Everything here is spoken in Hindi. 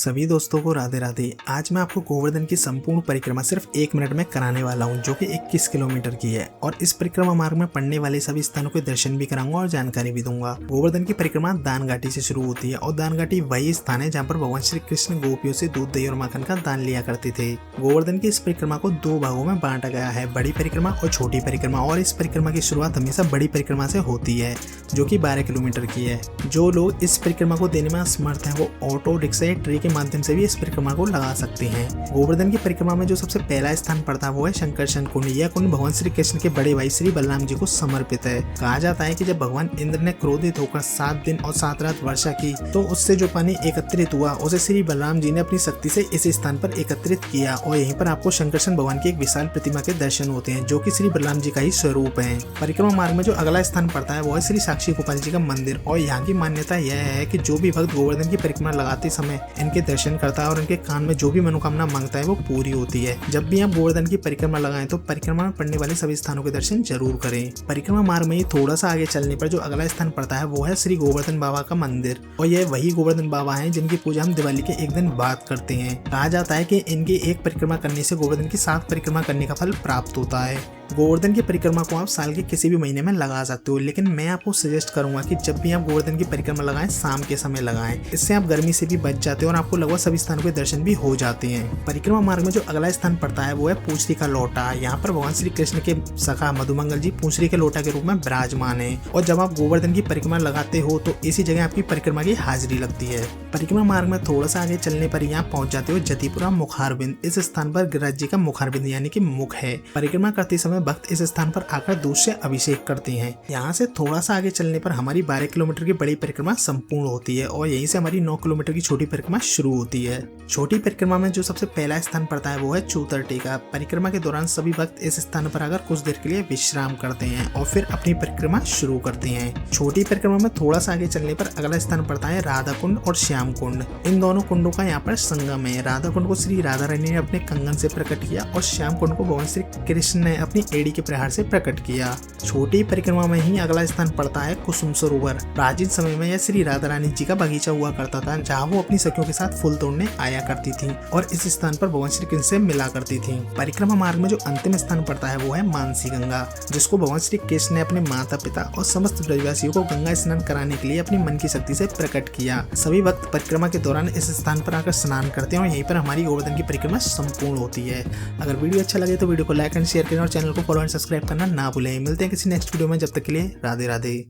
सभी दोस्तों को राधे राधे। आज मैं आपको गोवर्धन की संपूर्ण परिक्रमा सिर्फ 1 मिनट में कराने वाला हूं, जो कि 21 किलोमीटर की है। और इस परिक्रमा मार्ग में पड़ने वाले सभी स्थानों के दर्शन भी कराऊंगा और जानकारी भी दूंगा। गोवर्धन की परिक्रमा दान घाटी से शुरू होती है और दान घाटी वही स्थान है जहाँ पर भगवान श्री कृष्ण गोपियों से दूध, दही और माखन का दान लिया करते थे। गोवर्धन की इस परिक्रमा को 2 भागों में बांटा गया है, बड़ी परिक्रमा और छोटी परिक्रमा। और इस परिक्रमा की शुरुआत हमेशा बड़ी परिक्रमा से होती है, जो कि 12 किलोमीटर की है। जो लोग इस परिक्रमा को देने में असमर्थ हैं, वो ऑटो रिक्शा या ट्रे के माध्यम से भी इस परिक्रमा को लगा सकते हैं। गोवर्धन की परिक्रमा में जो सबसे पहला स्थान पड़ता है वो है शंकरशन कुंड। यह कुंड भगवान श्री कृष्ण के बड़े भाई श्री बलराम जी को समर्पित है। कहा जाता है कि जब भगवान इंद्र ने क्रोधित होकर 7 दिन और 7 रात वर्षा की, तो उससे जो पानी एकत्रित हुआ उसे श्री बलराम जी ने अपनी शक्ति से इस स्थान पर एकत्रित किया। और यहीं पर आपको शंकरशन भगवान की एक विशाल प्रतिमा के दर्शन होते हैं, जो कि श्री बलराम जी का ही स्वरूप है। परिक्रमा मार्ग में जो अगला स्थान पड़ता है वो है श्री साक्षी गोपाल जी का मंदिर। और यहाँ की मान्यता यह है कि जो भी भक्त गोवर्धन की परिक्रमा लगाते समय इनके दर्शन करता है और इनके कान में जो भी मनोकामना मांगता है वो पूरी होती है। जब भी आप गोवर्धन की परिक्रमा लगाएं तो परिक्रमा में पड़ने वाले सभी स्थानों के दर्शन जरूर करें। परिक्रमा मार्ग में ही थोड़ा सा आगे चलने पर जो अगला स्थान पड़ता है वो है श्री गोवर्धन बाबा का मंदिर। और यह वही गोवर्धन बाबा हैं जिनकी पूजा हम दिवाली के एक दिन बाद करते हैं। कहा जाता है कि इनकी एक परिक्रमा करने से गोवर्धन की 7 परिक्रमा करने का फल प्राप्त होता है। गोवर्धन की परिक्रमा को आप साल के किसी भी महीने में लगा सकते हो, लेकिन मैं आपको सजेस्ट करूंगा कि जब भी आप गोवर्धन की परिक्रमा लगाएं, शाम के समय लगाएं। इससे आप गर्मी से भी बच जाते हो और आपको लगभग सभी स्थानों के दर्शन भी हो जाते हैं। परिक्रमा मार्ग में जो अगला स्थान पड़ता है वो है पूंछरी का लोटा। यहाँ पर भगवान श्री कृष्ण के सखा मधुमंगल जी पूंछरी के लोटा के रूप में विराजमान है। और जब आप गोवर्धन की परिक्रमा लगाते हो तो इसी जगह आपकी परिक्रमा की हाजिरी लगती है। परिक्रमा मार्ग में थोड़ा सा आगे चलने पर यहाँ पहुंच जाते हो जतिपुरा मुखारबिंद। इस स्थान पर गिरिराज जी का मुखारबिंद यानी कि मुख है। परिक्रमा करते समय भक्त इस स्थान पर आकर दूध से अभिषेक करते हैं। यहाँ से थोड़ा सा आगे चलने पर हमारी 12 किलोमीटर की बड़ी परिक्रमा संपूर्ण होती है और यहीं से हमारी 9 किलोमीटर की छोटी परिक्रमा शुरू होती है। छोटी परिक्रमा में जो सबसे पहला स्थान पड़ता है वो है चूतर टीका। परिक्रमा के दौरान सभी भक्त इस स्थान पर आकर कुछ देर के लिए विश्राम करते हैं और फिर अपनी परिक्रमा शुरू करते हैं। छोटी परिक्रमा में थोड़ा सा आगे चलने पर अगला स्थान पड़ता है राधा कुंड और श्याम कुंड। इन दोनों कुंडों का यहाँ पर संगम है। राधा कुंड को श्री राधा रानी ने अपने कंगन से प्रकट किया और श्याम कुंड को भगवान श्री कृष्ण ने अपनी एड़ी के प्रहार से प्रकट किया। छोटी परिक्रमा में ही अगला स्थान पड़ता है कुसुम सरोवर। प्राचीन समय में यह श्री राधा रानी जी का बगीचा हुआ करता था, जहाँ वो अपनी सखियों के साथ फूल तोड़ने आया करती थी और इस स्थान पर भगवान श्री कृष्ण से मिला करती थी। परिक्रमा मार्ग में जो अंतिम स्थान पड़ता है वो है मानसी गंगा, जिसको भगवान श्री कृष्ण ने अपने माता पिता और समस्त ब्रजवासियों को गंगा स्नान कराने के लिए अपनी मन की शक्ति से प्रकट किया। सभी भक्त परिक्रमा के दौरान इस स्थान पर आकर स्नान करते हैं और यहीं पर हमारी गोवर्धन की परिक्रमा संपूर्ण होती है। अगर वीडियो अच्छा लगे तो वीडियो को लाइक एंड शेयर करें और चैनल को फॉलो एंड सब्सक्राइब करना ना भूलें। मिलते हैं किसी नेक्स्ट वीडियो में, जब तक के लिए राधे राधे।